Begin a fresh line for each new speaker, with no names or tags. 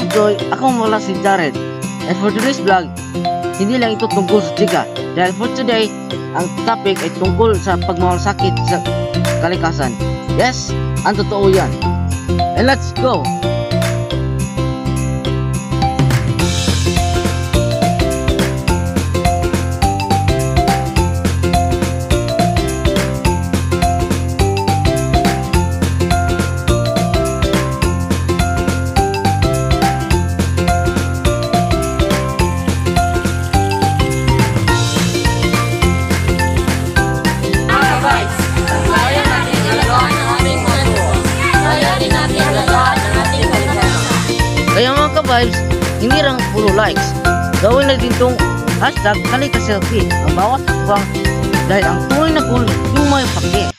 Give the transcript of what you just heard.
Joy, ako mula si Jared. And for today's vlog, hindi lang ito tungkol sa chika. Dahil for today, ang topic ay tungkol sa pagmamalasakit sa kalikasan. Yes, ang totoo yan. And let's go! Kaya mga ka-vibes, hindi lang puro likes. Gawin natin itong hashtag Halika Selfie ang bawat hakbang dahil ang tunay na goal yung may pake.